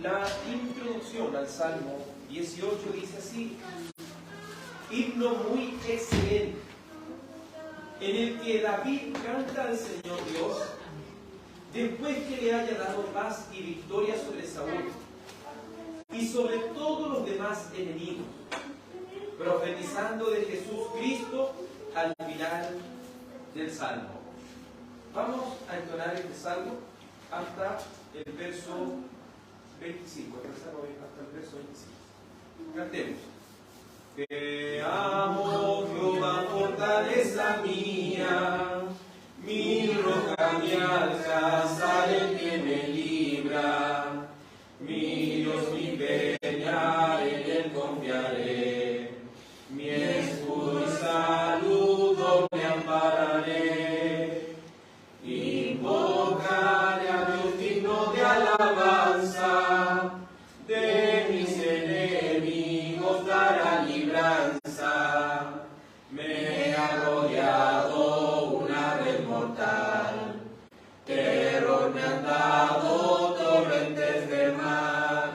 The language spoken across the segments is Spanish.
La introducción al Salmo 18 dice así: himno muy excelente, en el que David canta al Señor Dios después que le haya dado paz y victoria sobre Saúl y sobre todos los demás enemigos, profetizando de Jesús Cristo al final del Salmo. Vamos a entonar este Salmo hasta el verso 25, hasta el verso 25. Cantemos. Te amo, Jehová, fortaleza mía, mi roca, mi alcázar, el que me libra, mi Dios, mi peña, en él confiaré, mi escudo y saludo me ampararé, invocaré a Dios digno de alabanza, de mis enemigos dará libranza, me ha rodeado una red mortal, terror me han dado torrentes de mar,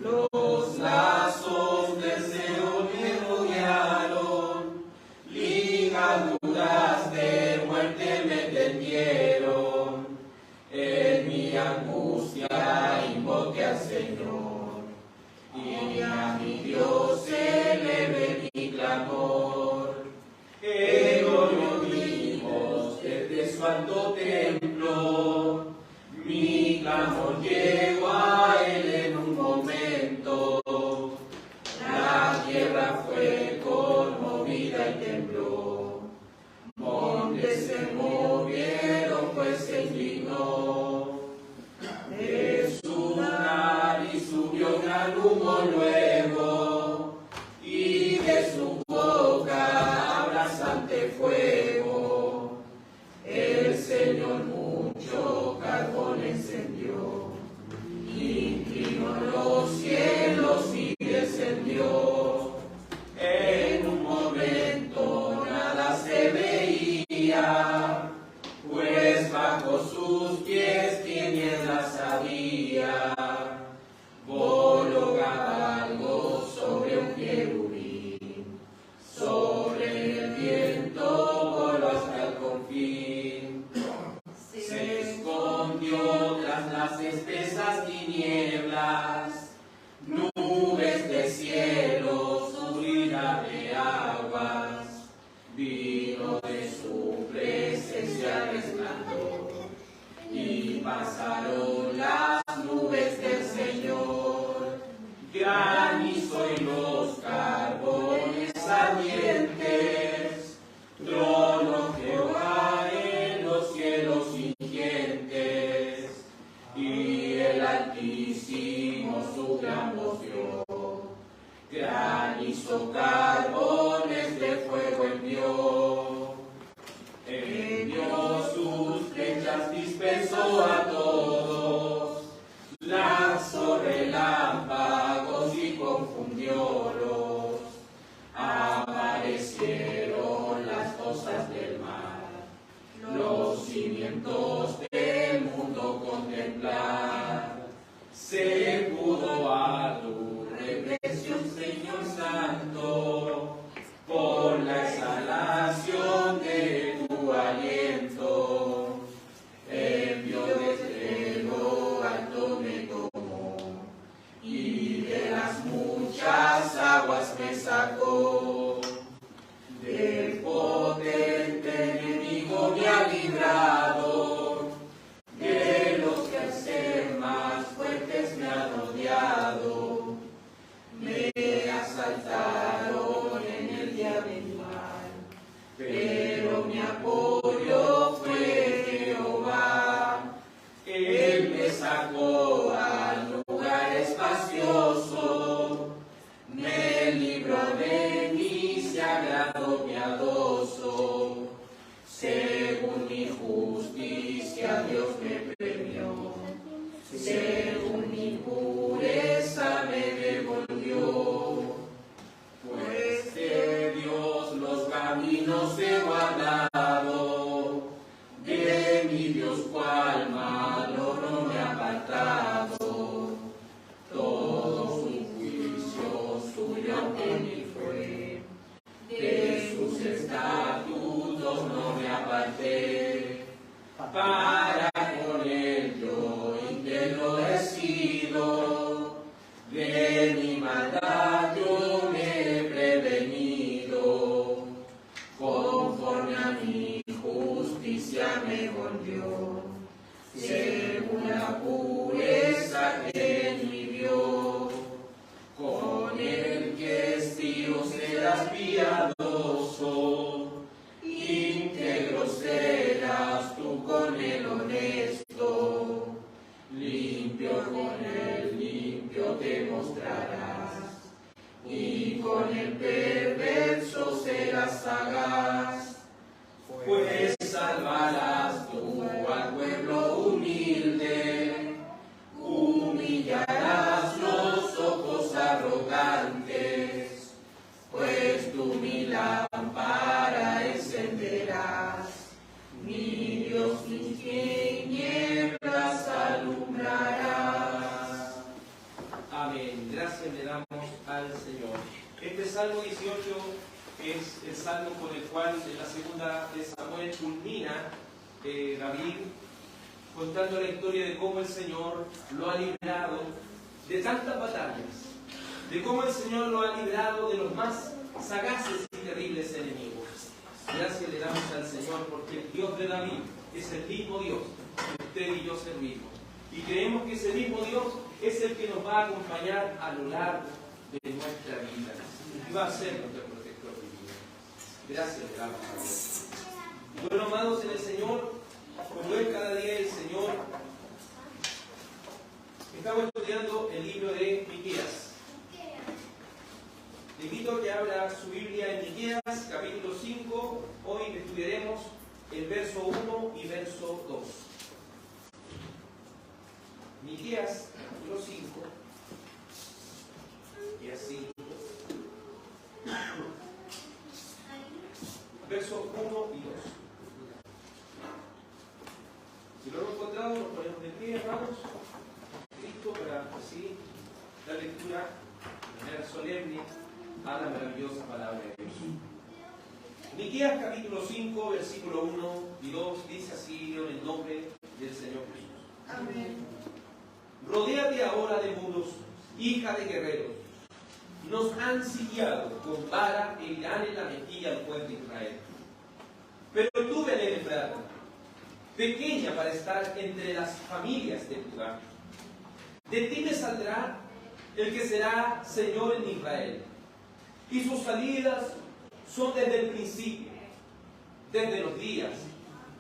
los lazos del Señor me rodearon, ligaduras de muerte me tendieron, en mi angustia invoqué al Señor, y a mi Dios elevé mi clamor. Glorió vivos desde su alto templo, mi clamor llegó a él en un momento, la tierra fue conmovida y tembló, montes se movieron pues se inclinó, de su nariz subió gran humo luego, y de su boca abrasante fuego, el Señor mucho carbón encendió, inclinó los cielos y descendió, en un momento nada se veía, pues bajo sus pies tinieblas había, voló algo sobre un querubín, sobre el viento voló hasta el confín, se escondió tras las espesas tinieblas, nubes de cielo, subida de aguas, vino de su presencia resplandor, y pasaron las nubes del Señor, granizo y los carbones ardientes, trono Jehová en los cielos ingentes, y el Altísimo su gran voz dio, granizo, carbones de fuego envió sus flechas, dispersó a todos, lanzó relámpagos y confundiólos, aparecieron las cosas del mar, los cimientos del mundo contemplar, se pudo a tu represión, Señor Santo, librarás, y con el perverso serás sagaz, pues salvarás tú al pueblo humilde, humillarás los ojos arrogantes, pues tú mi lámpara encenderás, mi Dios mis tinieblas alumbrarás. Amén. Gracias le damos al Señor. Este Salmo 18 es el salmo con el cual en la segunda de Samuel culmina David contando la historia de cómo el Señor lo ha librado de tantas batallas, de cómo el Señor lo ha librado de los más sagaces y terribles enemigos. Gracias le damos al Señor porque el Dios de David es el mismo Dios que usted y yo servimos. Y creemos que ese mismo Dios es el que nos va a acompañar a lo largo de nuestra vida. Y va a ser nuestro protector divino. Gracias le damos a Dios. Bueno, amados en el Señor, como es cada día el Señor, estamos estudiando el libro de Miqueas. Le invito a que abra su Biblia en Miqueas, capítulo 5. Hoy estudiaremos el verso 1 y verso 2. Miqueas, capítulo 5. Y así. Versos 1 y 2. Si lo hemos encontrado, nos ponemos de pie, hermanos. Cristo, para así dar lectura de manera solemne a la maravillosa palabra de Dios. Miqueas capítulo 5, versículo 1 y 2 dice así en el nombre del Señor Jesús. Amén. Rodéate ahora de muros, hija de guerreros. Nos han sitiado con vara e irán en la mejilla al pueblo de Israel. Pero tú, Belén Efrata, pequeña para estar entre las familias de Judá, de ti me saldrá el que será Señor en Israel, y sus salidas son desde el principio, desde los días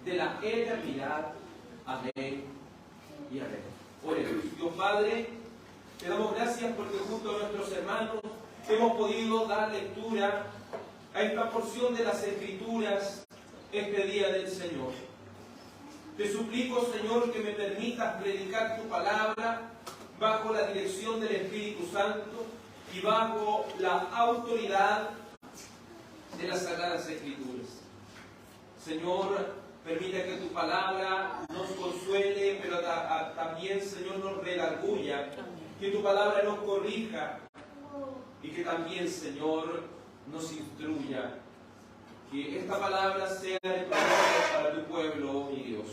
de la eternidad. Amén y amén. Oremos. Dios Padre, te damos gracias porque junto a nuestros hermanos hemos podido dar lectura a esta porción de las Escrituras este día del Señor. Te suplico, Señor, que me permitas predicar tu palabra bajo la dirección del Espíritu Santo y bajo la autoridad de las Sagradas Escrituras. Señor, permite que tu palabra nos consuele, pero también, Señor, nos redarguya, que tu palabra nos corrija y que también, Señor, nos instruya. Que esta palabra sea de provecho para tu pueblo, mi Dios.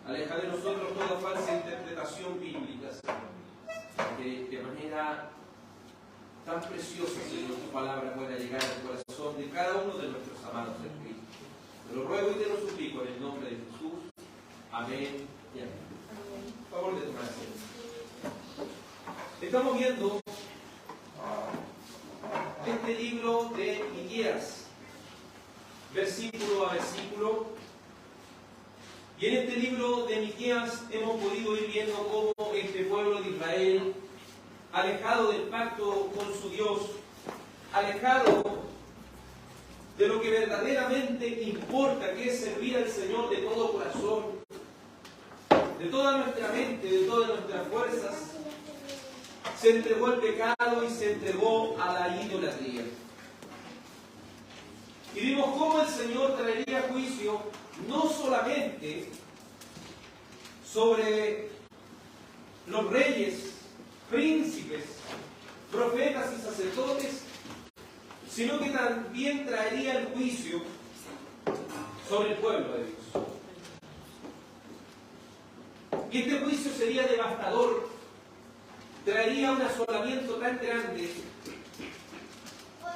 Aleja de nosotros toda falsa interpretación bíblica, Señor. Que de manera tan preciosa, Señor, tu palabra pueda llegar al corazón de cada uno de nuestros amados en Cristo. Te lo ruego y te lo suplico en el nombre de Jesús. Amén y amén. Por favor de tomar asiento. Estamos viendo este libro de Miqueas, versículo a versículo. Y en este libro de Miqueas hemos podido ir viendo cómo este pueblo de Israel, alejado del pacto con su Dios, alejado de lo que verdaderamente importa, que es servir al Señor de todo corazón, de toda nuestra mente, de todas nuestras fuerzas, se entregó al pecado y se entregó a la idolatría. Y vimos cómo el Señor traería juicio no solamente sobre los reyes, príncipes, profetas y sacerdotes, sino que también traería el juicio sobre el pueblo de Dios. Y este juicio sería devastador, traería un asolamiento tan grande,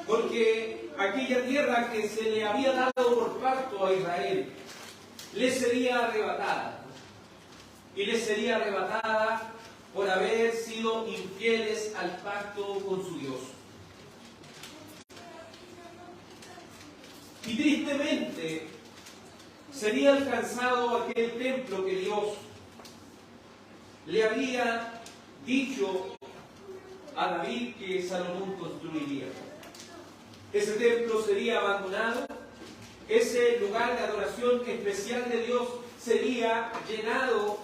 porque aquella tierra que se le había dado por pacto a Israel, le sería arrebatada. Y le sería arrebatada por haber sido infieles al pacto con su Dios. Y tristemente sería alcanzado aquel templo que Dios le había dicho a David que Salomón construiría. Ese templo sería abandonado, ese lugar de adoración especial de Dios sería llenado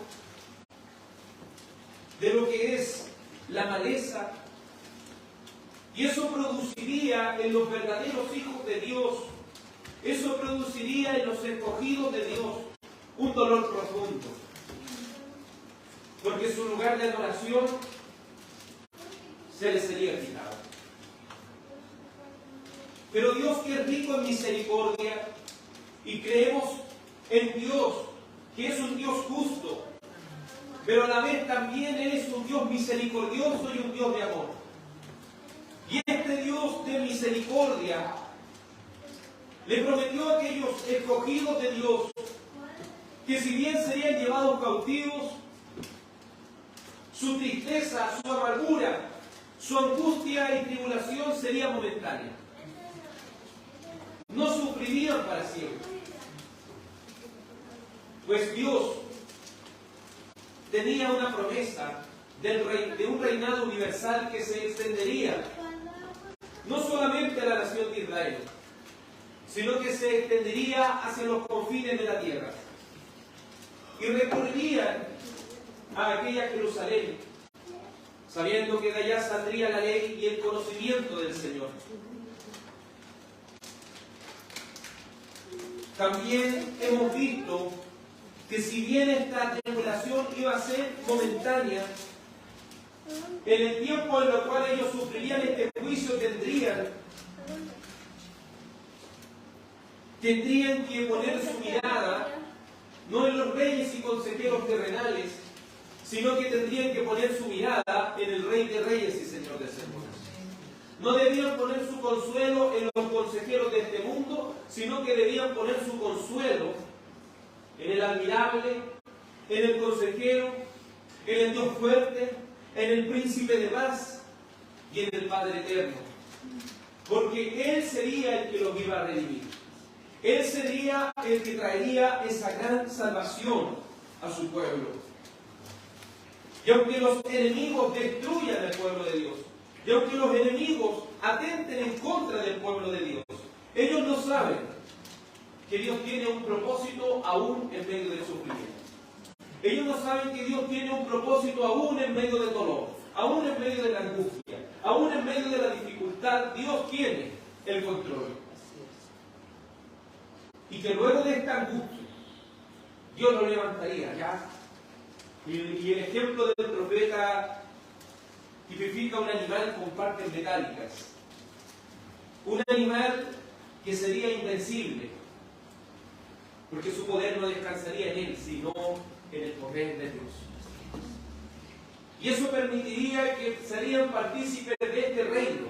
de lo que es la maleza, y eso produciría en los verdaderos hijos de Dios, eso produciría en los escogidos de Dios un dolor profundo, porque su lugar de adoración se les sería quitado. Pero Dios, que es rico en misericordia, y creemos en Dios, que es un Dios justo, pero a la vez también es un Dios misericordioso y un Dios de amor. Y este Dios de misericordia le prometió a aquellos escogidos de Dios que si bien serían llevados cautivos, su tristeza, su amargura, su angustia y tribulación sería momentánea. No sufrirían para siempre. Pues Dios tenía una promesa de un reinado universal que se extendería no solamente a la nación de Israel, sino que se extendería hacia los confines de la tierra. Y recorrerían a aquella Jerusalén, sabiendo que de allá saldría la ley y el conocimiento del Señor. También hemos visto que si bien esta tribulación iba a ser momentánea, en el tiempo en el cual ellos sufrirían este juicio tendrían que poner su mirada no en los reyes y consejeros terrenales, sino que tendrían que poner su mirada en el Rey de Reyes y Señor de Señores. No debían poner su consuelo en los consejeros de este mundo, sino que debían poner su consuelo en el admirable, en el consejero, en el Dios fuerte, en el príncipe de paz y en el Padre eterno. Porque Él sería el que los iba a redimir. Él sería el que traería esa gran salvación a su pueblo. Y aunque los enemigos destruyan el pueblo de Dios, y aunque los enemigos atenten en contra del pueblo de Dios, ellos no saben que Dios tiene un propósito aún en medio del sufrimiento. Ellos no saben que Dios tiene un propósito aún en medio del dolor, aún en medio de la angustia, aún en medio de la dificultad. Dios tiene el control. Y que luego de esta angustia, Dios lo levantaría, ¿ya? Y el ejemplo del profeta tipifica un animal con partes metálicas. Un animal que sería invencible, porque su poder no descansaría en él, sino en el poder de Dios. Y eso permitiría que serían partícipes de este reino,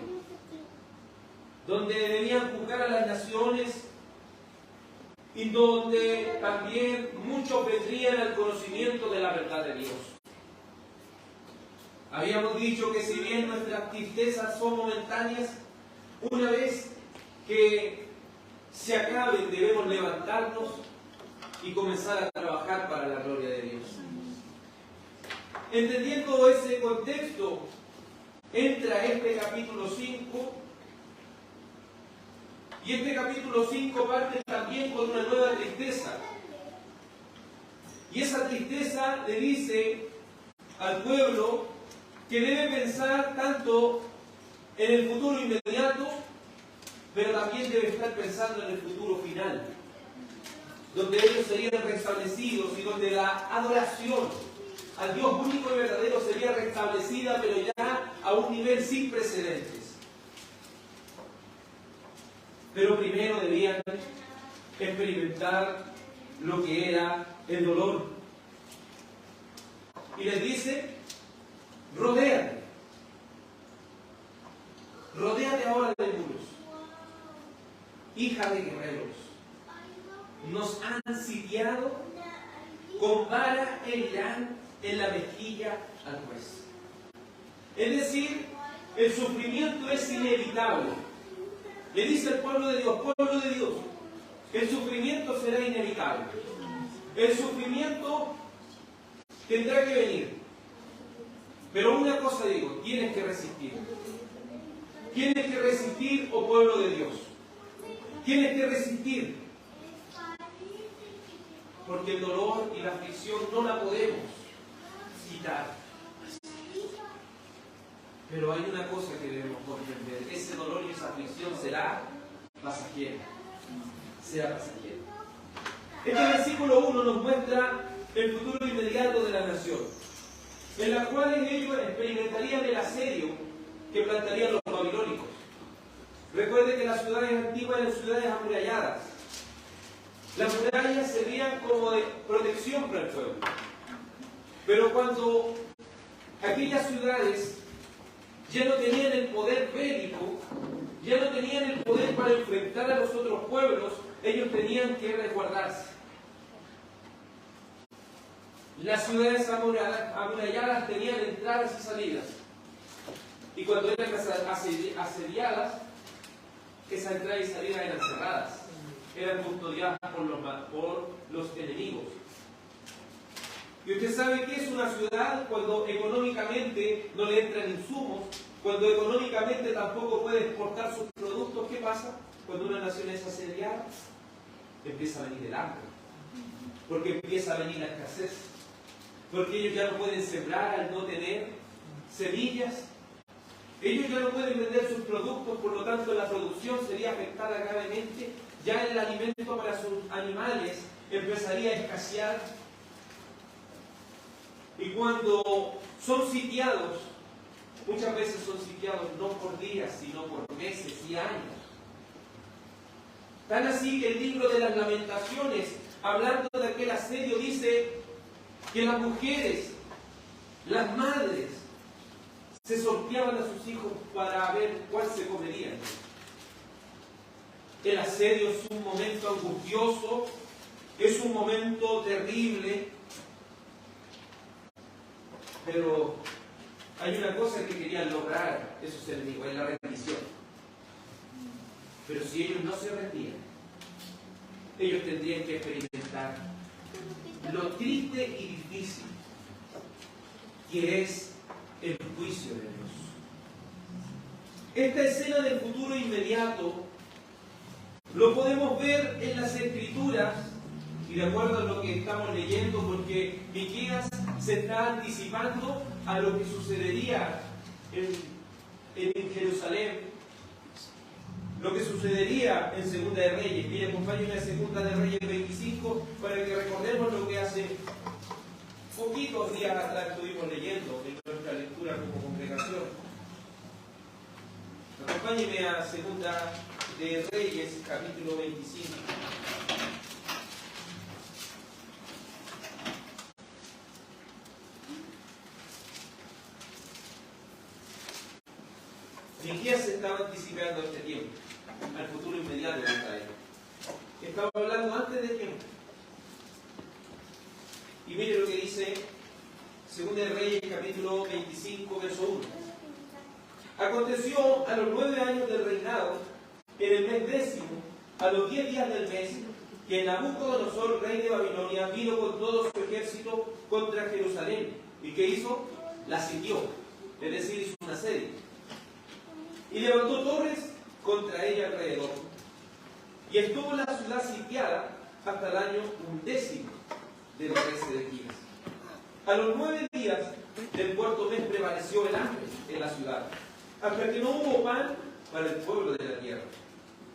donde debían juzgar a las naciones y donde también muchos vendrían al conocimiento de la verdad de Dios. Habíamos dicho que si bien nuestras tristezas son momentáneas, una vez que se acaben debemos levantarnos y comenzar a trabajar para la gloria de Dios. Entendiendo ese contexto, entra este capítulo 5, y este capítulo 5 parte también con una nueva tristeza. Y esa tristeza le dice al pueblo que debe pensar tanto en el futuro inmediato, pero también debe estar pensando en el futuro final, donde ellos serían restablecidos y donde la adoración al Dios único y verdadero sería restablecida, pero ya a un nivel sin precedentes. Pero primero debían experimentar lo que era el dolor. Y les dice: rodéate. Rodéate ahora de muros. Hija de guerreros, nos han sitiado, con vara herirán en la mejilla al juez. Es decir, el sufrimiento es inevitable. Le dice el pueblo de Dios, el sufrimiento será inevitable. El sufrimiento tendrá que venir. Pero una cosa digo, tienes que resistir. Tienes que resistir, oh pueblo de Dios. Tienes que resistir. Porque el dolor y la aflicción no la podemos quitar. Pero hay una cosa que debemos comprender. Ese dolor y esa aflicción será pasajera. Será pasajera. Este versículo 1 nos muestra el futuro inmediato de la nación, en la cual ellos experimentarían el asedio que plantearían los babilónicos. Recuerde que las ciudades antiguas eran ciudades amuralladas. Las murallas servían como de protección para el pueblo. Pero cuando aquellas ciudades ya no tenían el poder bélico, ya no tenían el poder para enfrentar a los otros pueblos, ellos tenían que resguardarse. Las ciudades amuralladas tenían entradas y salidas. Y cuando eran asediadas, esas entradas y salidas eran cerradas. Eran custodiadas por los enemigos. Y usted sabe que es una ciudad cuando económicamente no le entran insumos, cuando económicamente tampoco puede exportar sus productos. ¿Qué pasa? Cuando una nación es asediada, empieza a venir el hambre. Porque empieza a venir la escasez. Porque ellos ya no pueden sembrar al no tener semillas. Ellos ya no pueden vender sus productos, por lo tanto la producción sería afectada gravemente. Ya el alimento para sus animales empezaría a escasear. Y cuando son sitiados, muchas veces son sitiados no por días, sino por meses y años. Tan así que el libro de las Lamentaciones, hablando de aquel asedio, dice que las mujeres, las madres, se sorteaban a sus hijos para ver cuál se comerían. El asedio es un momento angustioso, es un momento terrible, pero hay una cosa que querían lograr esos enemigos, es la rendición. Pero si ellos no se rendían, ellos tendrían que experimentar lo triste y difícil que es el juicio de Dios. Esta escena del futuro inmediato lo podemos ver en las Escrituras, y de acuerdo a lo que estamos leyendo, porque Miqueas se está anticipando a lo que sucedería en Jerusalén, lo que sucedería en Segunda de Reyes. Mire, acompáñenme a Segunda de Reyes 25 para que recordemos lo que hace poquitos días atrás estuvimos leyendo en nuestra lectura como congregación. Acompáñenme a Segunda de Reyes, capítulo 25. Miqueas se estaba anticipando a este tiempo, al futuro inmediato de Israel. Estaba hablando antes de tiempo. Y mire lo que dice Segunda de Reyes, capítulo 25, verso 1. Aconteció a los 9 años del reinado, en el mes 10, a los 10 días del mes, que Nabucodonosor, rey de Babilonia, vino con todo su ejército contra Jerusalén. ¿Y qué hizo? La sitió, es decir, hizo un asedio. Y levantó torres contra ella alrededor. Y estuvo la ciudad sitiada hasta el año 11 del rey Sedequías. A los 9 días del cuarto mes prevaleció el hambre en la ciudad, hasta que no hubo pan para el pueblo de la tierra.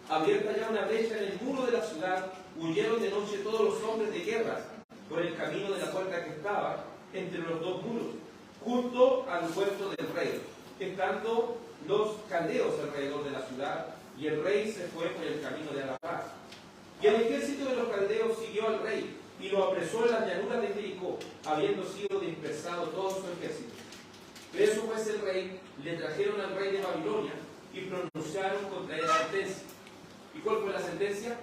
Abierta ya una brecha en el muro de la ciudad, huyeron de noche todos los hombres de guerra por el camino de la puerta que estaba entre los dos muros, junto al huerto del rey, estando los caldeos alrededor de la ciudad, y el rey se fue por el camino de Arabá. Y el ejército de los caldeos siguió al rey, y lo apresó en las llanuras de Jericó, habiendo sido dispersado todo su ejército. Preso pues el rey, le trajeron al rey de Babilonia, y pronunciaron contra él sentencia. ¿Y cuál fue la sentencia?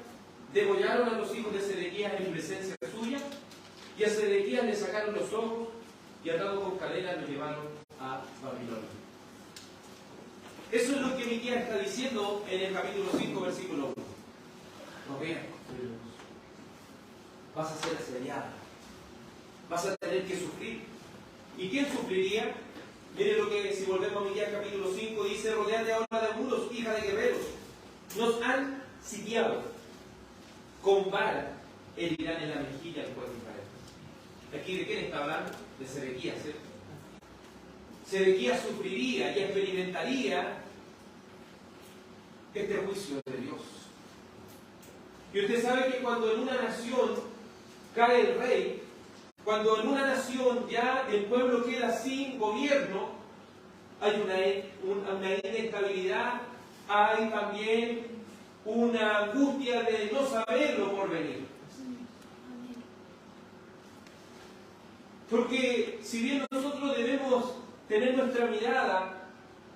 Degollaron a los hijos de Sedequías en presencia suya, y a Sedequías le sacaron los ojos, y atado con cadenas lo llevaron a Babilonia. Eso es lo que Miqueas está diciendo en el capítulo 5, versículo 1. No vean, vas a ser asediado, vas a tener que sufrir. ¿Y quién sufriría? Miren lo que, si volvemos a Miqueas capítulo 5, dice: rodeate ahora de muros, hija de guerreros. Nos han sitiado. Con vara herirán en la mejilla al pueblo de Israel. Aquí, ¿de quién está hablando? De Sedequías, ¿cierto? Sedequías sufriría y experimentaría este juicio de Dios. Y usted sabe que cuando en una nación cae el rey, cuando en una nación ya el pueblo queda sin gobierno, hay una inestabilidad, hay también una angustia de no saberlo por venir. Porque si bien nosotros debemos tener nuestra mirada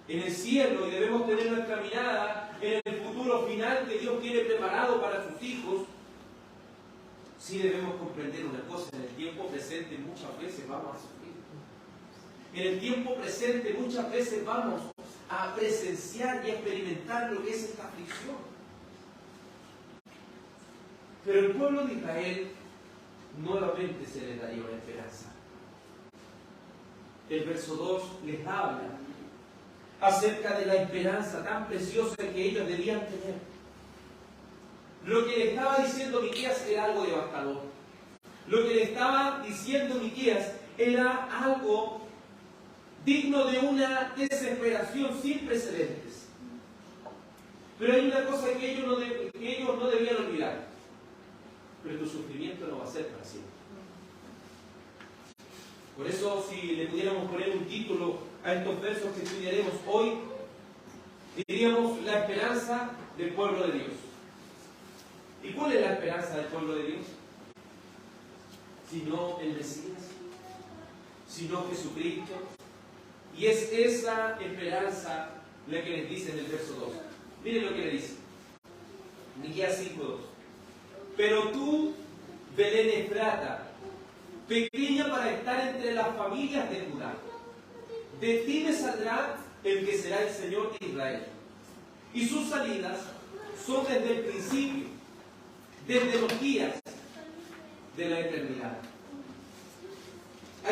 en el cielo y debemos tener nuestra mirada en el futuro final que Dios tiene preparado para sus hijos, sí debemos comprender una cosa: en el tiempo presente muchas veces vamos a sufrir. En el tiempo presente muchas veces vamos a presenciar y experimentar lo que es esta aflicción. Pero el pueblo de Israel nuevamente se les daría una esperanza. El verso 2 les habla acerca de la esperanza tan preciosa que ellos debían tener. Lo que le estaba diciendo Miqueas era algo devastador. Lo que le estaba diciendo Miqueas era algo digno de una desesperación sin precedentes. Pero hay una cosa que ellos no debían olvidar: pero tu sufrimiento no va a ser para siempre. Por eso, si le pudiéramos poner un título a estos versos que estudiaremos hoy, diríamos: la esperanza del pueblo de Dios. ¿Y cuál es la esperanza del pueblo de Dios? Sino el Mesías, sino Jesucristo. Y es esa esperanza la que les dice en el verso 2. Miren lo que le dice. Miqueas 5:2. Pero tú, Belén Efrata, pequeña para estar entre las familias de Judá, de ti me saldrá el que será el Señor de Israel. Y sus salidas son desde el principio, desde los días de la eternidad.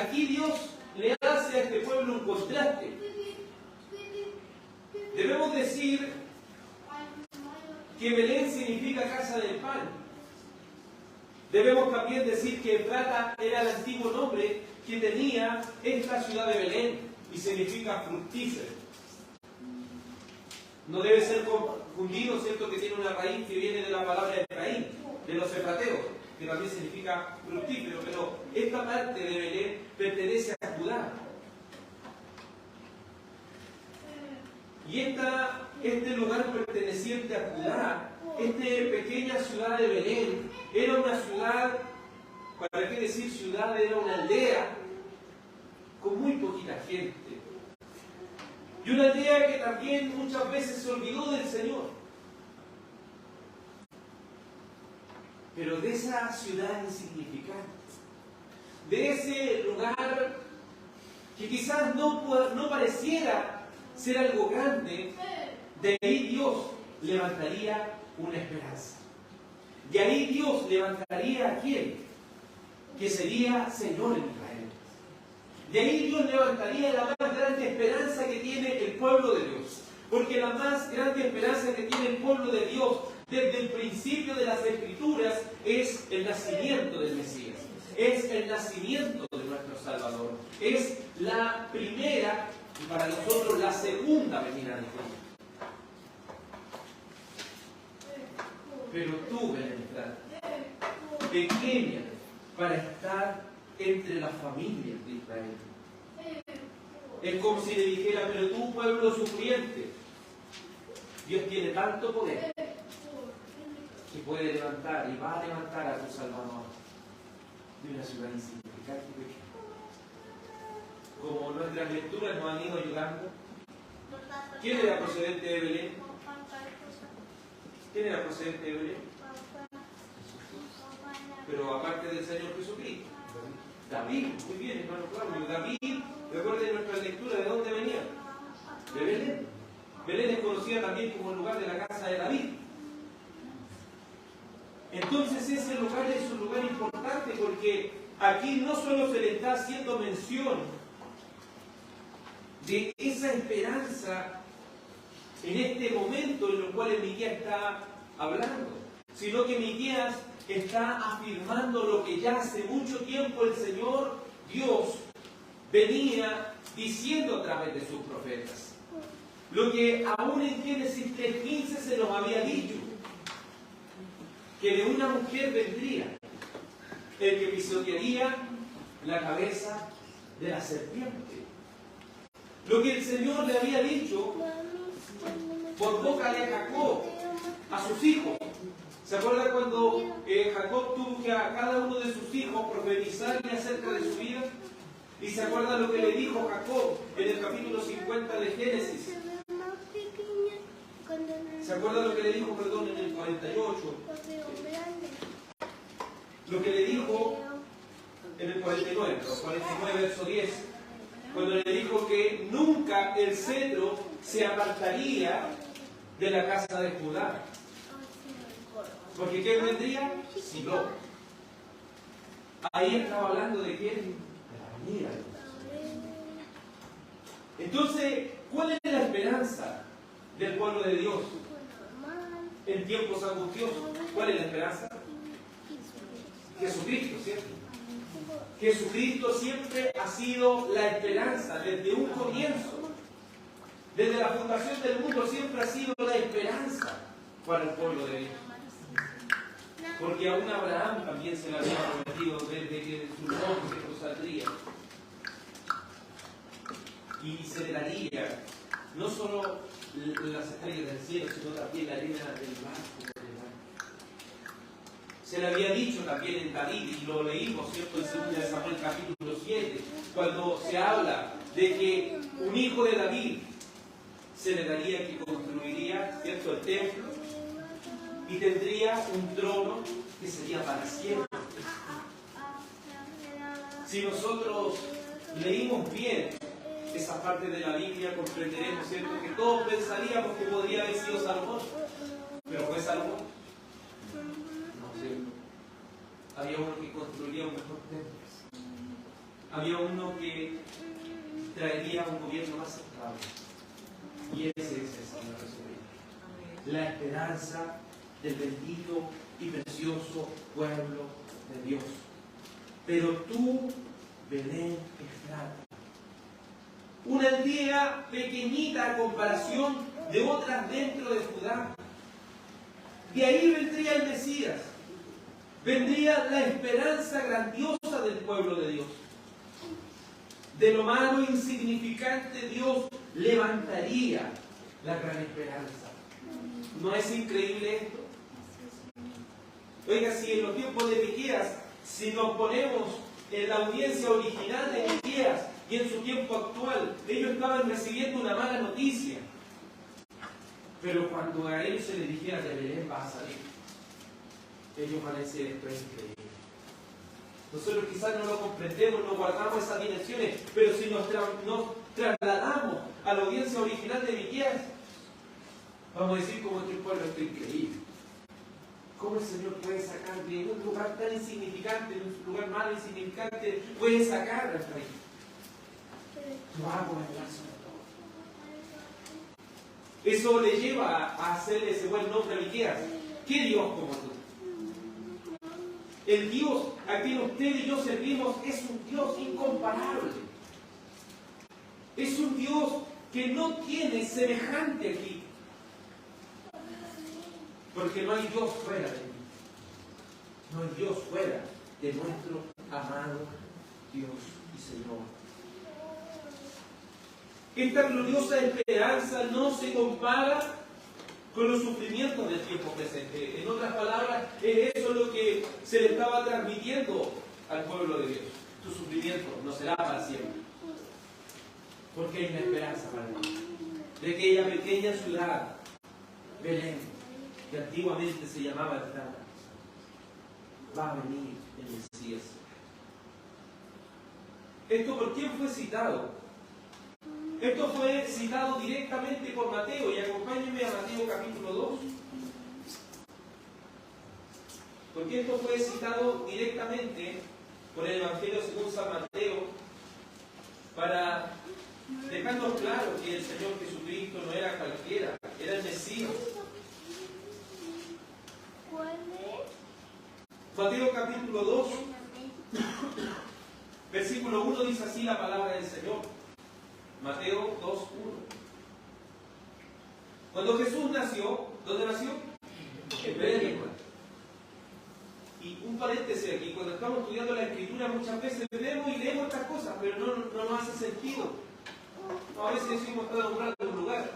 Aquí Dios le hace a este pueblo un contraste. Debemos decir que Belén significa casa del pan. Debemos también decir que Efrata era el antiguo nombre que tenía esta ciudad de Belén y significa fructífero. No debe ser confundido, ¿cierto?, que tiene una raíz que viene de la palabra Efraín, de los efrateos, que también significa fructífero, pero esta parte de Belén pertenece a Judá. Y este lugar perteneciente a Judá, esta pequeña ciudad de Belén, era una ciudad, ¿para qué decir ciudad? Era una aldea con muy poquita gente. Y una aldea que también muchas veces se olvidó del Señor. Pero de esa ciudad insignificante, de ese lugar que quizás no pareciera ser algo grande, de ahí Dios levantaría una esperanza. De ahí Dios levantaría a quién, que sería Señor en Israel. De ahí Dios levantaría la más grande esperanza que tiene el pueblo de Dios. Porque la más grande esperanza que tiene el pueblo de Dios desde el principio de las Escrituras es el nacimiento del Mesías. Es el nacimiento de nuestro Salvador. Es la primera y para nosotros la segunda venida de Cristo. Pero tú, Belén, pequeña para estar entre las familias de Israel. Es como si le dijera: pero tú, pueblo sufriente, Dios tiene tanto poder que puede levantar y va a levantar a tu Salvador de una ciudad insignificante y pequeña. Como nuestras lecturas nos han ido ayudando, ¿quién era procedente de Belén? ¿Quién era procedente de Belén? Pero aparte del Señor Jesucristo, David. Muy bien, hermano Claudio. David, recuerden nuestra lectura, ¿de dónde venía? De Belén. Belén es conocida también como el lugar de la casa de David. Entonces ese lugar es un lugar importante, porque aquí no solo se le está haciendo mención de esa esperanza en este momento en el cual Miqueas está hablando, sino que Miqueas está afirmando lo que ya hace mucho tiempo el Señor Dios venía diciendo a través de sus profetas. Lo que aún en Génesis 3:15 se nos había dicho, que de una mujer vendría el que pisotearía la cabeza de la serpiente. Lo que el Señor le había dicho por boca de Jacob a sus hijos. ¿Se acuerda cuando Jacob tuvo que a cada uno de sus hijos profetizarle acerca de su vida? ¿Y se acuerda lo que le dijo Jacob en el capítulo 50 de Génesis? ¿Se acuerda lo que le dijo, perdón, en el 48? Lo que le dijo en el 49 verso 10, cuando le dijo que nunca el cetro se apartaría de la casa de Judá. Porque ¿quién vendría? Silo. Ahí estaba hablando de quién? De la venida de Dios. Entonces, ¿cuál es la esperanza del pueblo de Dios en tiempos angustiosos? ¿Cuál es la esperanza? Jesucristo, ¿cierto? Jesucristo siempre ha sido la esperanza desde un comienzo. Desde la fundación del mundo siempre ha sido la esperanza para el pueblo de Dios. Porque aún Abraham también se le había prometido desde que su nombre saldría. Y se le daría no solo las estrellas del cielo, sino también la arena del mar. Se le había dicho también en David, y lo leímos, ¿cierto?, en 2 Samuel capítulo 7, cuando se habla de que un hijo de David se le daría que construiría, ¿cierto?, el templo, y tendría un trono que sería para siempre. Si nosotros leímos bien esa parte de la Biblia, comprenderemos, ¿cierto?, que todos pensaríamos que podría haber sido Salomón. Pero ¿fue Salomón? No, ¿cierto? Había uno que construiría un mejor templo. Había uno que traería un gobierno más estable. Y ese es el Señor Jesucristo. La esperanza del bendito y precioso pueblo de Dios. Pero tú, Belén Efrata, una aldea pequeñita a comparación de otras dentro de Judá. De ahí vendría el Mesías, vendría la esperanza grandiosa del pueblo de Dios. De lo malo insignificante Dios levantaría la gran esperanza. ¿No es increíble esto? Oiga, si en los tiempos de Miqueas, si nos ponemos en la audiencia original de Miqueas y en su tiempo actual, ellos estaban recibiendo una mala noticia. Pero cuando a ellos se les dijera de Belén va a salir, ellos van a decir esto es increíble. Nosotros quizás no lo comprendemos, no guardamos esas dimensiones, pero si nos trasladamos a la audiencia original de Miqueas, vamos a decir como este pueblo está increíble. ¿Cómo el Señor puede sacar de un lugar tan insignificante, de un lugar malo insignificante, puede sacar al rey? Tú vas a gobernar sobre todo. Eso le lleva a hacerle ese buen nombre a Miqueas. ¿Qué Dios como tú? El Dios a quien usted y yo servimos es un Dios incomparable. Es un Dios que no tiene semejante aquí. Porque no hay Dios fuera de mí. No hay Dios fuera de nuestro amado Dios y Señor. Esta gloriosa esperanza no se compara con los sufrimientos del tiempo presente. En otras palabras, es eso lo que se le estaba transmitiendo al pueblo de Dios. Tu sufrimiento no será para siempre. Porque hay una esperanza para ti. De aquella pequeña ciudad, Belén, que antiguamente se llamaba Efrata, va a venir el Mesías. ¿Esto por quién fue citado? Esto fue citado directamente por Mateo, y acompáñenme a Mateo capítulo 2. Porque esto fue citado directamente por el Evangelio según San Mateo para dejando claro que el Señor Jesucristo no era cualquiera, era el Mesías. Mateo capítulo 2, versículo 1 dice así la palabra del Señor. Mateo 2, 1. Cuando Jesús nació, ¿dónde nació? En Belén. Y un paréntesis aquí, cuando estamos estudiando la Escritura muchas veces vemos y leemos estas cosas, pero no nos hace sentido. No, a veces decimos está nombrando un lugar.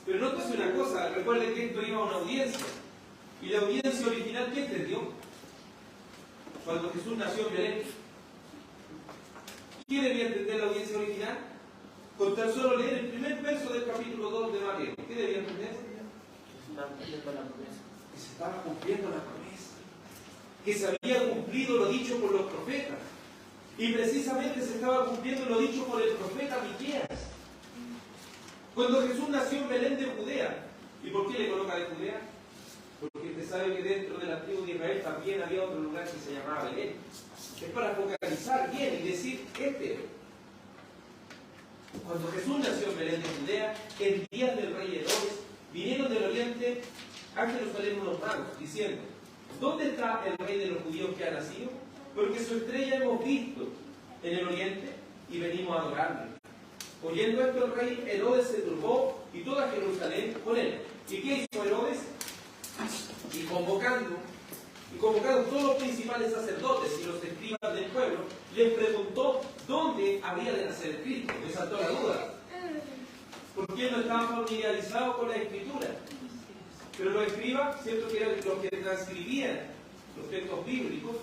Pero nótese una cosa, recuerden que esto iba a una audiencia. Y la audiencia original, ¿qué entendió? Cuando Jesús nació en Belén. ¿Quién debía entender la audiencia original? Con tan solo leer el primer verso del capítulo 2 de Mateo. ¿Qué debía entender? Que se estaba cumpliendo la promesa. Que se había cumplido lo dicho por los profetas. Y precisamente se estaba cumpliendo lo dicho por el profeta Miqueas. Cuando Jesús nació en Belén de Judea. ¿Y por qué le coloca de Judea? Porque usted sabe que dentro de la tribu de Israel también había otro lugar que se llamaba Belén. Es para focalizar bien y decir este. Cuando Jesús nació en Belén de Judea, en días del rey Herodes, vinieron del oriente a Jerusalén unos magos, diciendo: ¿dónde está el rey de los judíos que ha nacido? Porque su estrella hemos visto en el oriente y venimos a adorarle. Oyendo esto, el rey Herodes se turbó y toda Jerusalén con él. ¿Y qué hizo Herodes? Y convocando todos los principales sacerdotes y los escribas del pueblo, les preguntó dónde había de nacer el Cristo. Me saltó la duda, porque él no estaba familiarizado con la Escritura. Pero los escribas, cierto que eran los que transcribían los textos bíblicos,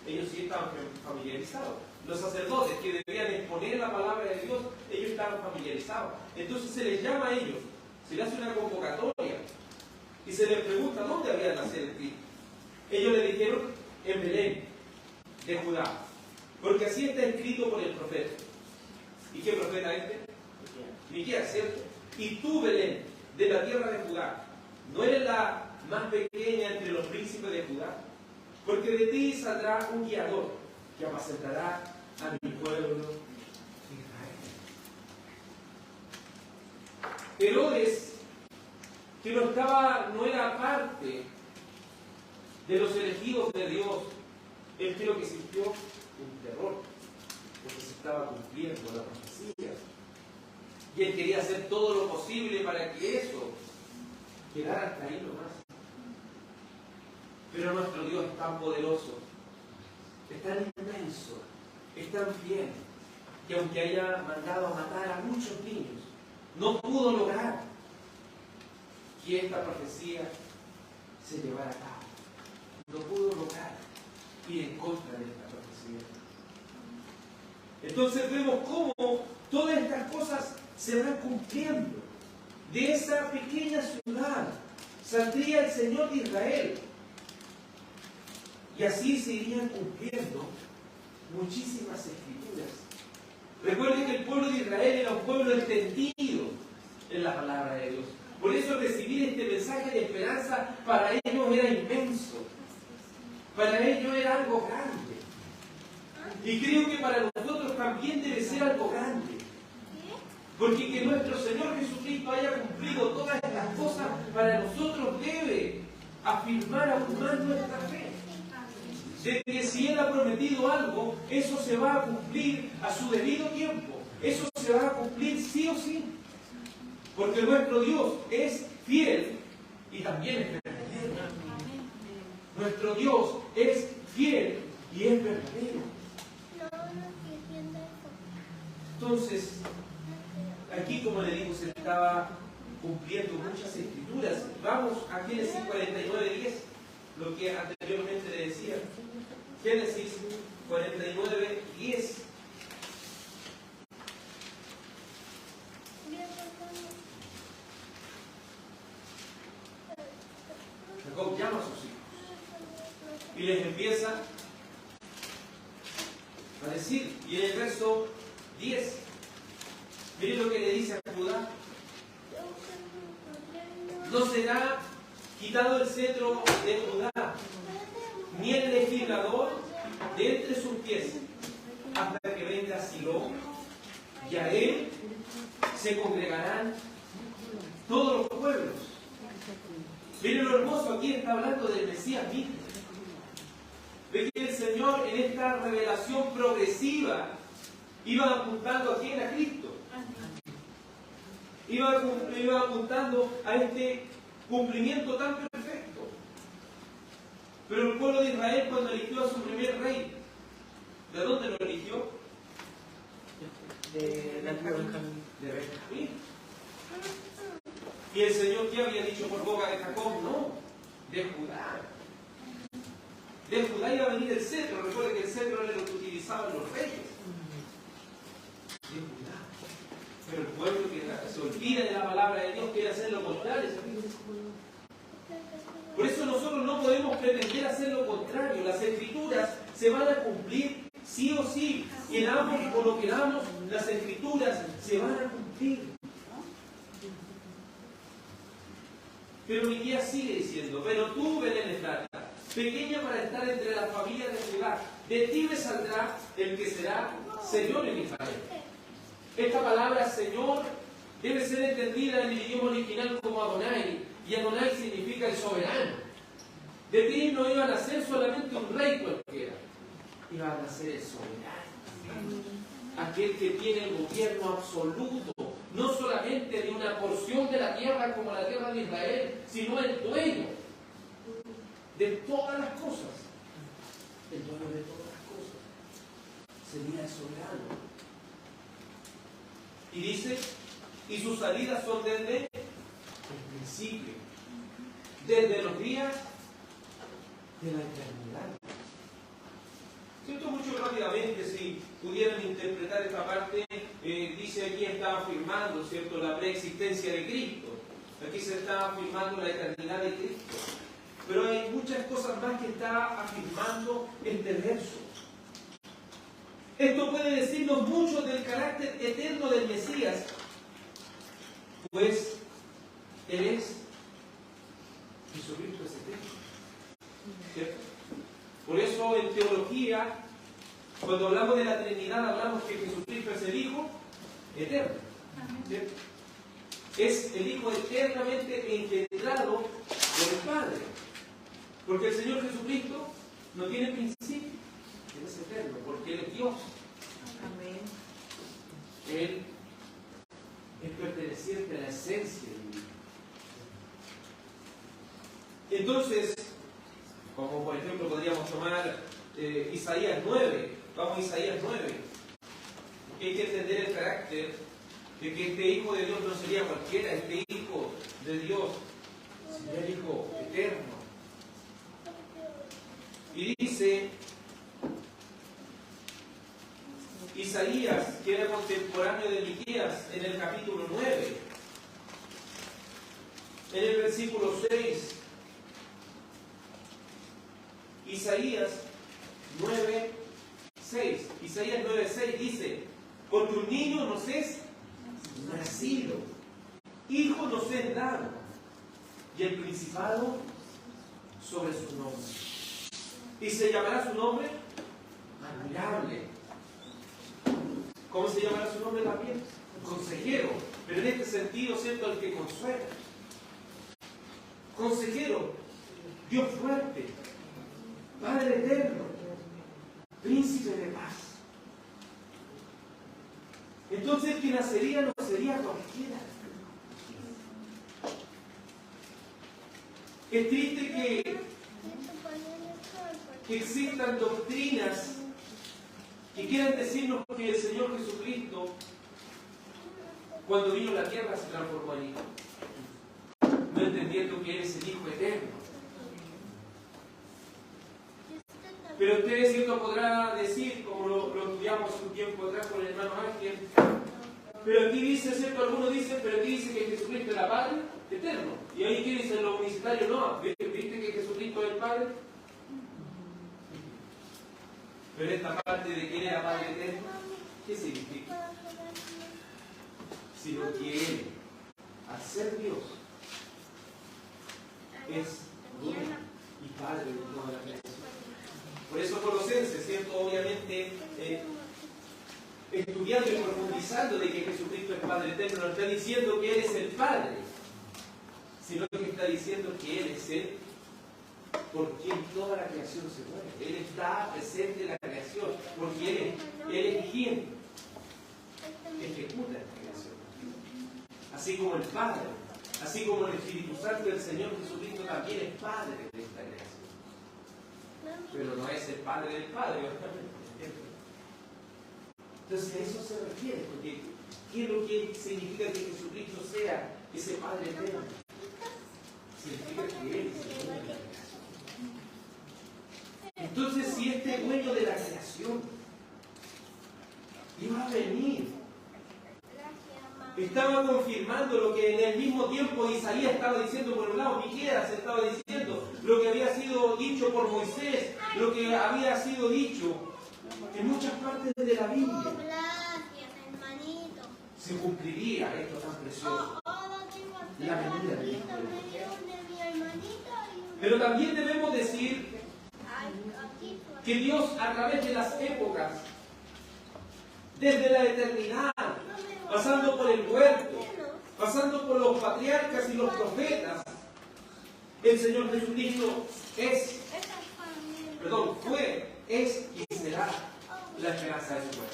ellos sí estaban familiarizados. Los sacerdotes que debían exponer la palabra de Dios, ellos estaban familiarizados. Entonces se les llama a ellos, se les hace una convocatoria y se les pregunta dónde había de nacer el Cristo. Ellos le dijeron: en Belén de Judá, porque así está escrito por el profeta. ¿Y qué profeta es este? Miqueas, ¿cierto? Y tú, Belén, de la tierra de Judá, ¿no eres la más pequeña entre los príncipes de Judá? Porque de ti saldrá un guiador que apacentará a mi pueblo Israel. Herodes, que no era parte de los elegidos de Dios, él creo que sintió un terror, porque se estaba cumpliendo la profecía. Y él quería hacer todo lo posible para que eso quedara hasta ahí nomás. Pero nuestro Dios es tan poderoso, es tan inmenso, es tan fiel, que aunque haya mandado a matar a muchos niños, no pudo lograr que esta profecía se llevara a cabo. No pudo lograr ir en contra de esta profecía. Entonces vemos cómo todas estas cosas se van cumpliendo. De esa pequeña ciudad saldría el Señor de Israel. Y así se irían cumpliendo muchísimas escrituras. Recuerden que el pueblo de Israel era un pueblo entendido en la palabra de Dios. Por eso recibir este mensaje de esperanza para ellos era inmenso. Para ellos era algo grande. Y creo que para nosotros también debe ser algo grande. Porque que nuestro Señor Jesucristo haya cumplido todas estas cosas, para nosotros debe afirmar aún más nuestra fe. De que si Él ha prometido algo, eso se va a cumplir a su debido tiempo. Eso se va a cumplir sí o sí. Porque nuestro Dios es fiel y también es verdadero. Nuestro Dios es fiel y es verdadero. Entonces, aquí, como le digo, se estaba cumpliendo muchas escrituras. Vamos a Génesis 49:10, lo que anteriormente le decía. Génesis 49:10. Jacob llama a sus hijos y les empieza a decir, y en el verso 10, miren lo que le dice a Judá: no será quitado el cetro de Judá, ni el legislador de entre sus pies, hasta que venga Silo, y a Él se congregarán todos los pueblos. Miren lo hermoso, aquí está hablando del Mesías mismo. Ve que el Señor en esta revelación progresiva iba apuntando a quién, a Cristo. Iba apuntando a este cumplimiento tan perfecto. Pero el pueblo de Israel, cuando eligió a su primer rey, ¿de dónde lo eligió? De Benjamín. Y el Señor, ¿qué había dicho por boca de Jacob? No, de Judá. De Judá iba a venir el cetro. Recuerden que el cetro era lo que utilizaban los reyes. De Judá. Pero el pueblo que se olvida de la palabra de Dios quiere hacer lo contrario. Por eso nosotros no podemos pretender hacer lo contrario. Las Escrituras se van a cumplir sí o sí. Queramos o no queramos, las Escrituras se van a cumplir. Pero Miqueas sigue diciendo: pero tú, Belén Efrata, pequeña para estar entre las familias de Judá, de ti me saldrá el que será Señor en Israel. Esta palabra Señor debe ser entendida en el idioma original como Adonai, y Adonai significa el soberano. De ti no iba a nacer solamente un rey cualquiera, iba a nacer el soberano, aquel que tiene el gobierno absoluto, no solamente de una porción de la tierra como la tierra de Israel, sino el dueño de todas las cosas. El dueño de todas las cosas sería el soberano. Y dice, y sus salidas son desde el principio, desde los días de la eternidad. Siento mucho rápidamente, si pudieran interpretar esta parte, dice aquí está afirmando, ¿cierto?, la preexistencia de Cristo. Aquí se está afirmando la eternidad de Cristo. Pero hay muchas cosas más que está afirmando este verso. Esto puede decirnos mucho del carácter eterno del Mesías, pues Él es Jesucristo, es eterno. ¿Cierto? Por eso en teología, cuando hablamos de la Trinidad, hablamos que Jesucristo es el Hijo eterno. ¿Cierto? Es el Hijo eternamente engendrado por el Padre. Porque el Señor Jesucristo no tiene principio, Él es eterno, porque Él es Dios. Amén. Él es perteneciente a la esencia de Dios. Entonces, como por ejemplo podríamos tomar Isaías 9, vamos a Isaías 9, que hay que entender el carácter de que este Hijo de Dios no sería cualquiera, este Hijo de Dios sería el Hijo eterno. Y dice Isaías, que era contemporáneo de Miqueas, en el capítulo 9, en el versículo 6, Isaías 9:6. Isaías 9:6 dice: porque un niño nos es nacido, hijo nos es dado, y el principado sobre su nombre. Y se llamará su nombre admirable. ¿Cómo se llamará su nombre también? Consejero. Pero en este sentido, ¿cierto?, el que consuela. Consejero, Dios fuerte, Padre eterno, Príncipe de paz. Entonces, el que nacería no sería cualquiera. Es triste que existan doctrinas que quieran decirnos que el Señor Jesucristo, cuando vino a la tierra, se transformó en hijo, no entendiendo que Él es el Hijo eterno. Pero usted, ¿cierto?, podrá decir, como lo estudiamos un tiempo atrás con el hermano Ángel, pero aquí dice, ¿cierto?, algunos dicen, pero aquí dice que Jesucristo es el Padre eterno. Y ahí, ¿qué dicen los universitarios? No, ¿viste que Jesucristo es el Padre? Pero esta parte de que Él era Padre eterno, ¿qué significa? Sino que Él, al ser Dios, es dueño y Padre de toda la creación. Por eso Colosenses, ¿cierto?, obviamente estudiando y profundizando de que Jesucristo es Padre eterno, no está diciendo que Él es el Padre, sino que está diciendo que Él es el por quien toda la creación se mueve. Él está presente en la creación, porque Él es quien ejecuta la creación. Así como el Padre, así como el Espíritu Santo del Señor Jesucristo también es Padre de esta creación. Pero no es el Padre del Padre, obviamente. Entonces a eso se refiere, porque ¿qué es lo que significa que Jesucristo sea ese Padre eterno? Significa que Él es el dueño de la creación. Entonces, si este dueño de la creación iba a venir, estaba confirmando lo que en el mismo tiempo Isaías estaba diciendo por un lado, Miqueas estaba diciendo, lo que había sido dicho por Moisés, lo que había sido dicho en muchas partes de la Biblia. Se cumpliría esto tan precioso, la venida de Cristo. Pero también debemos decir que Dios, a través de las épocas, desde la eternidad, pasando por el huerto, pasando por los patriarcas y los profetas, el Señor Jesucristo fue, es y será la esperanza de su pueblo.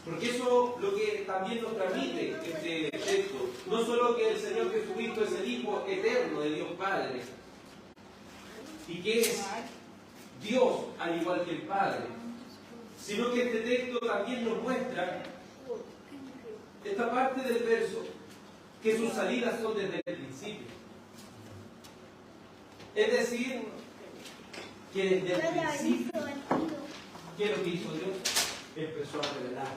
Porque eso lo que también nos transmite este texto, no solo que el Señor Jesucristo es el Hijo eterno de Dios Padre, y que es Dios al igual que el Padre, sino que este texto también nos muestra esta parte del verso, que sus salidas son desde el principio. Es decir, que desde el principio, ¿qué es lo que hizo Dios? Empezó a revelar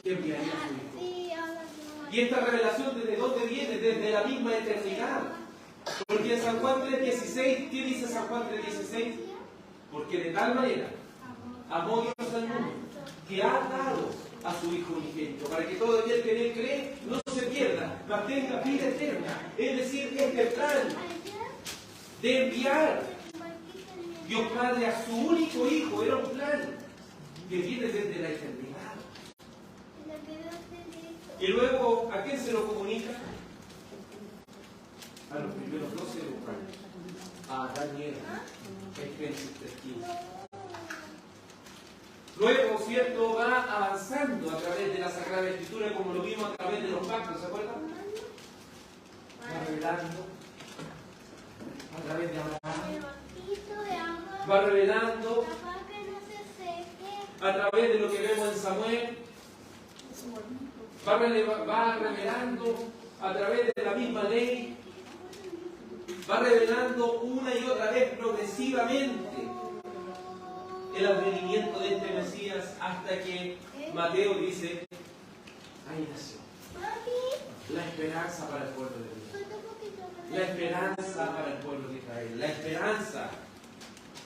que enviaría a su Hijo. Y esta revelación, ¿desde dónde viene? Desde la misma eternidad. Porque en San Juan 3:16, ¿qué dice San Juan 3:16? Porque de tal manera amó Dios al mundo, que ha dado a su Hijo unigénito, para que todo aquel que en Él cree no se pierda, mas tenga vida eterna. Es decir, este plan de enviar Dios Padre a su único Hijo era un plan que viene desde la eternidad. Y luego, ¿a quién se lo comunica? A los primeros 12 de Juan, a Adán y Eva, en Génesis 3:15. Luego, ¿cierto?, va avanzando a través de la Sagrada Escritura, como lo vimos a través de los pactos, ¿se acuerdan? Va revelando a través de Abraham, va revelando a través de lo que vemos en Samuel, va revelando a través de la misma ley, va revelando una y otra vez progresivamente el advenimiento de este Mesías, hasta que Mateo dice: ahí nació la esperanza para el pueblo de Dios, la esperanza para el pueblo de Israel, la esperanza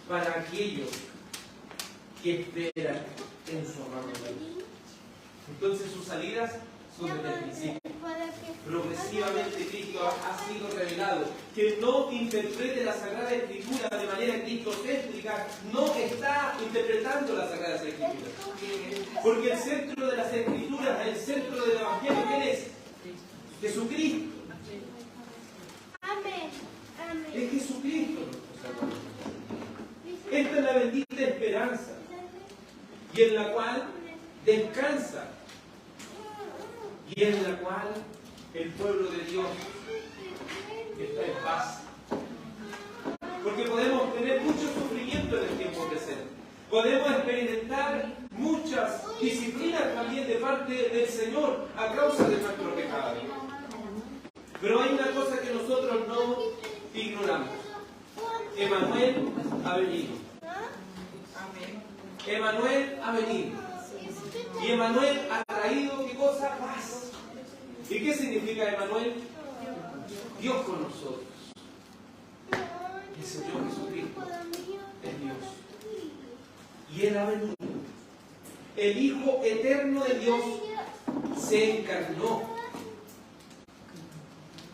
para aquellos que esperan en su amado Dios. Entonces sus salidas son desde el principio. Progresivamente Cristo ha sido revelado. Que no interprete la Sagrada Escritura de manera cristocéntrica no está interpretando la Sagrada Escritura. Porque el centro de las Escrituras, el centro del Evangelio, ¿quién es? Jesucristo. Es Jesucristo. Esta es la bendita esperanza, y en la cual descansa, y en la cual el pueblo de Dios está en paz. Porque podemos tener mucho sufrimiento en el tiempo presente. Podemos experimentar muchas disciplinas también de parte del Señor a causa de nuestro pecado. Pero hay una cosa que nosotros no ignoramos. Emmanuel ha venido. Emmanuel ha venido. Y Emmanuel ha traído, ¿qué cosa? Paz. ¿Y qué significa Emmanuel? Dios con nosotros. El Señor Jesucristo es Dios. Y Él ha venido. El Hijo eterno de Dios se encarnó.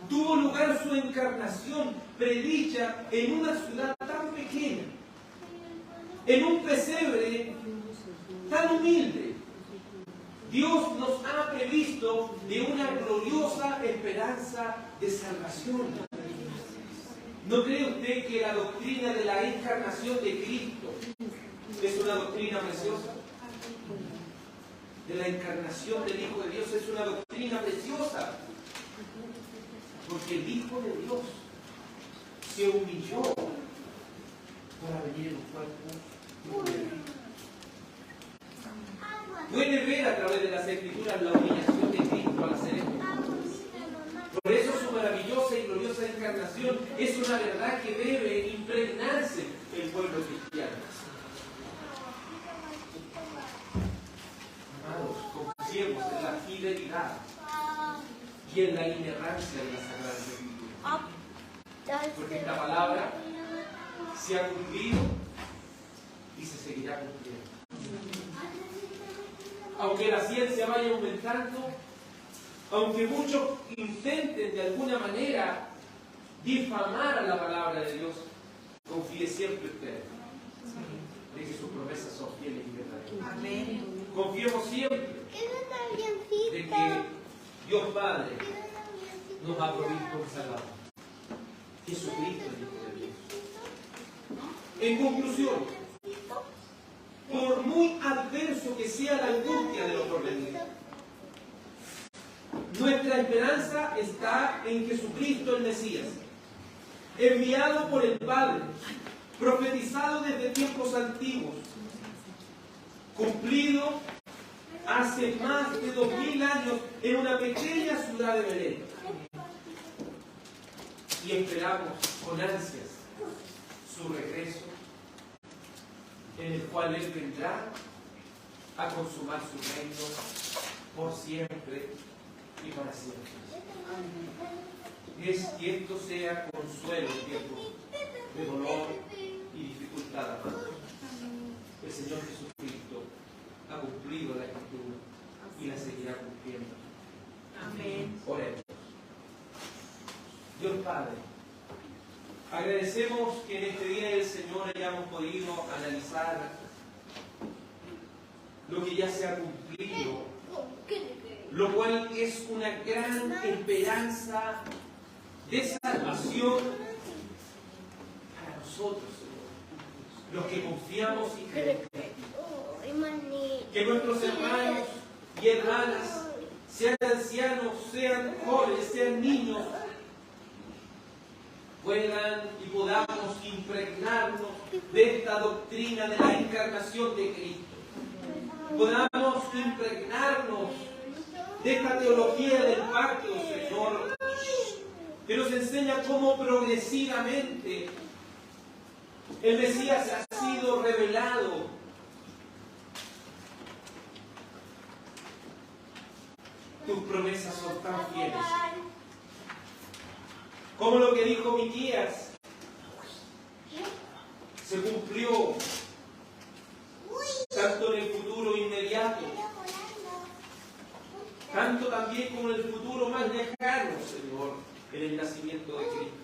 Tuvo lugar su encarnación predicha en una ciudad tan pequeña, en un pesebre tan humilde, Dios nos ha previsto de una gloriosa esperanza de salvación. ¿No cree usted que la doctrina de la encarnación de Cristo es una doctrina preciosa? De la encarnación del Hijo de Dios es una doctrina preciosa. Porque el Hijo de Dios se humilló para venir en un cuerpo. Puede ver a través de las Escrituras la humillación de Cristo al hacer esto. Por eso su maravillosa y gloriosa encarnación es una verdad que debe impregnarse en el pueblo cristiano. Amados, confiemos en la fidelidad y en la inerrancia de la Sagrada Escritura. Porque esta palabra se ha cumplido y se seguirá cumpliendo. Aunque la ciencia vaya aumentando, aunque muchos intenten de alguna manera difamar a la palabra de Dios, confíe siempre usted de que sus promesas son fieles y verdaderas. Amén. Confiemos siempre de que Dios Padre nos ha provisto un Salvador, Jesucristo, el Hijo de Dios. En conclusión, por muy adverso que sea la angustia de lo porvenir, nuestra esperanza está en Jesucristo el Mesías, enviado por el Padre, profetizado desde tiempos antiguos, cumplido hace más de 2000 años en una pequeña ciudad de Belén. Y esperamos con ansias su regreso, en el cual Él vendrá a consumar su reino por siempre y para siempre. Que esto sea consuelo en tiempos de dolor y dificultad, amados. El Señor Jesucristo ha cumplido la Escritura y la seguirá cumpliendo. Amén. Oremos. Dios Padre, agradecemos que en este día del Señor hayamos podido analizar lo que ya se ha cumplido, lo cual es una gran esperanza de salvación para nosotros, Señor, los que confiamos y creemos. Que nuestros hermanos y hermanas, sean ancianos, sean jóvenes, sean niños, puedan y podamos impregnarnos de esta doctrina de la encarnación de Cristo. Podamos impregnarnos de esta teología del pacto, Señor, que nos enseña cómo progresivamente el Mesías ha sido revelado. Tus promesas son tan fieles. Como lo que dijo Miqueas se cumplió tanto en el futuro inmediato, tanto también como en el futuro más lejano, Señor, en el nacimiento de Cristo.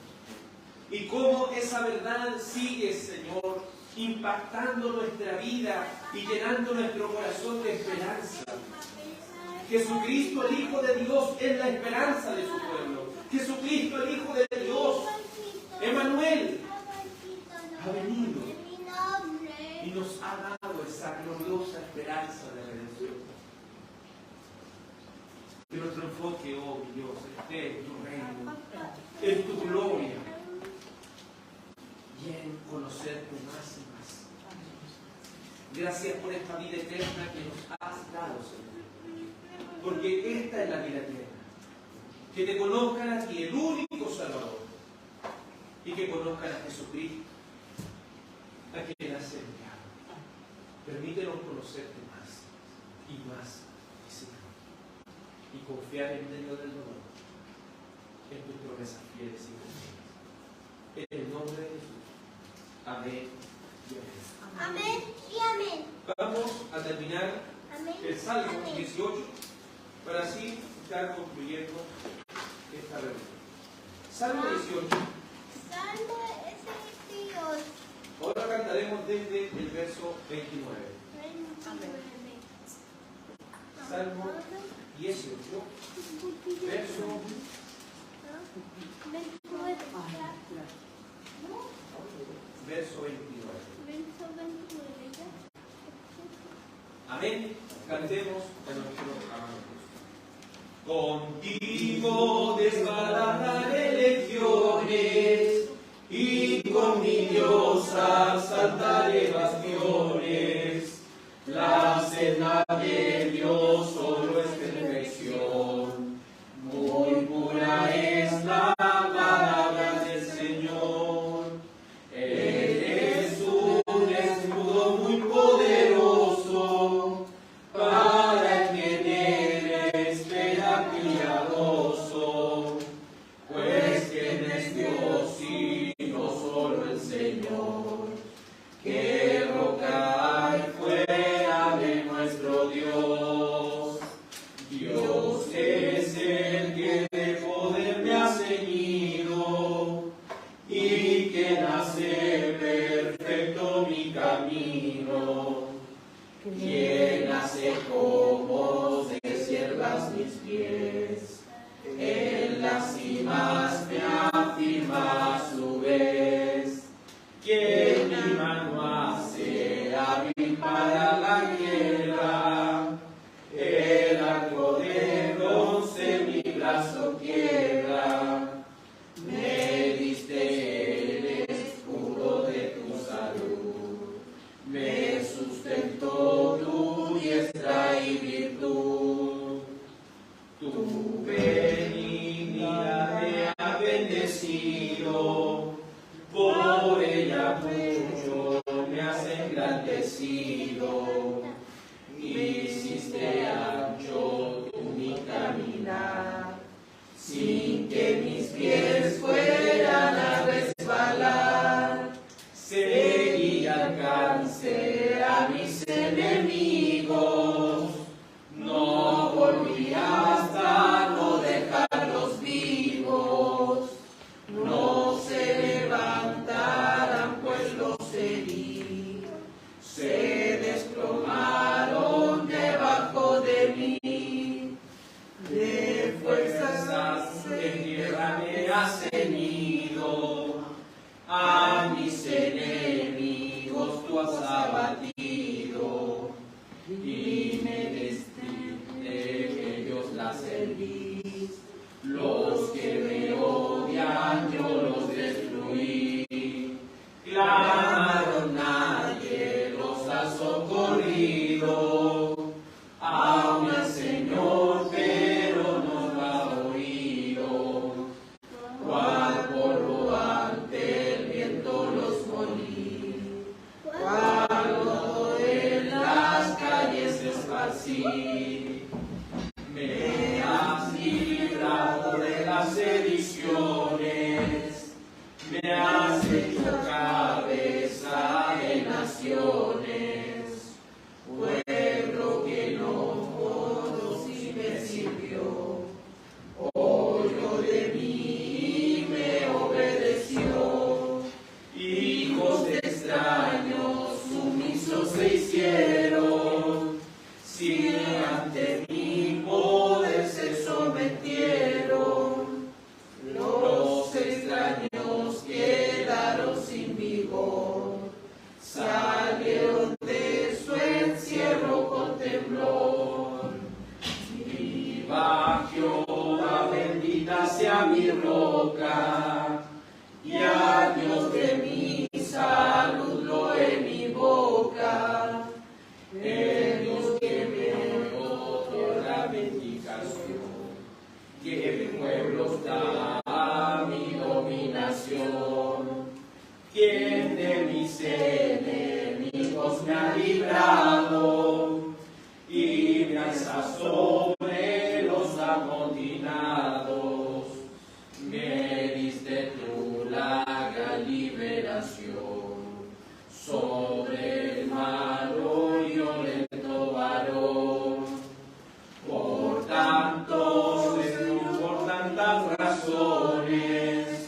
Y cómo esa verdad sigue, Señor, impactando nuestra vida y llenando nuestro corazón de esperanza. Jesucristo, el Hijo de Dios, es la esperanza de su pueblo. Jesucristo, el Hijo de Dios, Emmanuel, ha venido y nos ha dado esa gloriosa esperanza de redención. Que nuestro enfoque, oh Dios, esté en tu reino, en tu gloria y en conocerte más y más. Gracias por esta vida eterna que nos has dado, Señor. Porque esta es la vida eterna. Que te conozcan a ti, el único Salvador, y que conozcan a Jesucristo, a quien has enviado. Permítenos conocerte más y más, Señor, y confiar en medio del dolor en tus promesas fieles y cumplidas. En el nombre de Jesús. Amén y amén. Amén y amén. Vamos a terminar el Salmo 18 para así estar concluyendo esta reunión. Salmo 18. Salmo 18. Ahora cantaremos desde el verso 29. Salmo 18, verso 29. Amén. Cantemos a nuestro amado Dios. Contigo desbarataré legiones y con mi Dios asaltaré bastiones. La senda de Dios solo es perfección, muy pura es la palabra del Señor. Él es un escudo muy poderoso para quien Él espera cuidadoso, pues quien es Dios y no solo el Señor. Que roca hay fuera de nuestro Dios. Dios es el que de poder me ha ceñido y quien hace perfecto mi camino. Quien hace como de siervas mis pies, en las cimas me afirma a su vez. Quien mi mano hace hábil para la guerra, el arco de bronce mi brazo quiebra. Me diste el escudo de tu salud, me sustentó tu diestra y virtud. Tu benignidad me ha bendecido, por ella mucho me has engrandecido. Hiciste ancho tú mi caminar, sin que mis pies fueran a resbalar. Seguí alcance a mis enemigos, no volví hasta no dejarlos vivos. No se levantarán pues los herí, se desplomaron debajo de mí. De fuerzas en tierra me has ceñido, a mis enemigos tú has abatido, y me diste que ellos la servís. Los que me odian yo los destruí. Clamaron, nadie los ha socorrido. Aún el Señor, pero no lo ha oído. Cual polvo ante el viento los molí, cual lodo en las calles esparcí. Me has librado de las sediciones, me has hecho cabeza de naciones. Pueblo que no conocí me sirvió, oyó de mí y me obedeció. Hijos de extraños sumisos se hicieron, si ante mi poder se sometieron. Los extraños quedaron sin vigor, salieron de su encierro con temblor. Viva Jehová, bendita sea mi roca, y a Dios de mi salud lo en mi boca. El Dios que me otorga bendición, que pueblos da a mi dominación. Quien de mis enemigos me ha librado y me alza sobre los amotinados. Me diste tú la gran liberación sobre el malo y violento varón. Por tanto, Señor, por tantas razones,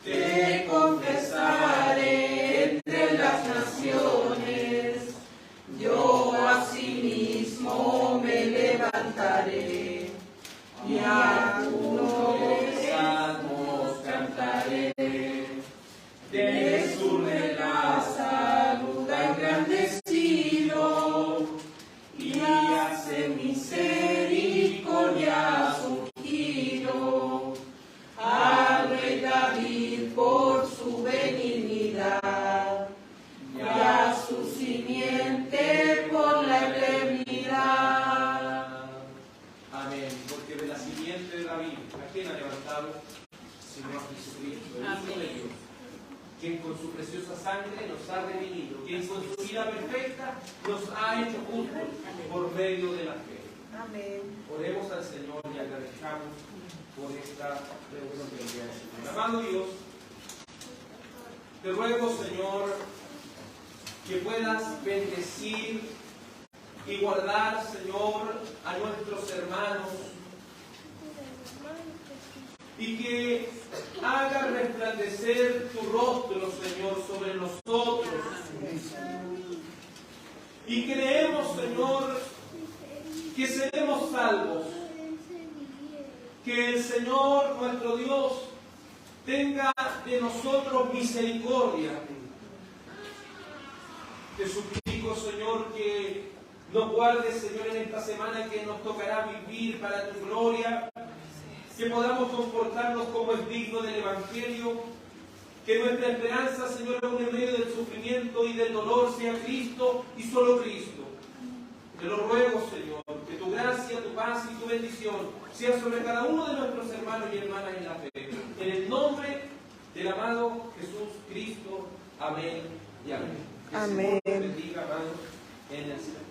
te confesaré entre las naciones. Yo asimismo me levantaré la Biblia, ¿a quién ha levantado? Sino a Jesucristo, el Hijo de Dios, quien con su preciosa sangre nos ha redimido, quien con su vida perfecta nos ha hecho justos por medio de la fe. Amén. Oremos al Señor y agradezcamos por esta reunión del día de Señor. Amado Dios, te ruego, Señor, que puedas bendecir y guardar, Señor, a nuestros hermanos y que haga resplandecer tu rostro, Señor, sobre nosotros. Y creemos, Señor, que seremos salvos, que el Señor, nuestro Dios, tenga de nosotros misericordia. Te suplico, Señor, que nos guardes, Señor, en esta semana que nos tocará vivir para tu gloria, que podamos comportarnos como es digno del Evangelio, que nuestra esperanza, Señor, aún en medio del sufrimiento y del dolor sea Cristo y solo Cristo. Te lo ruego, Señor, que tu gracia, tu paz y tu bendición sea sobre cada uno de nuestros hermanos y hermanas en la fe. En el nombre del amado Jesús Cristo. Amén y amén. Que el Señor te bendiga, amados, en el Señor.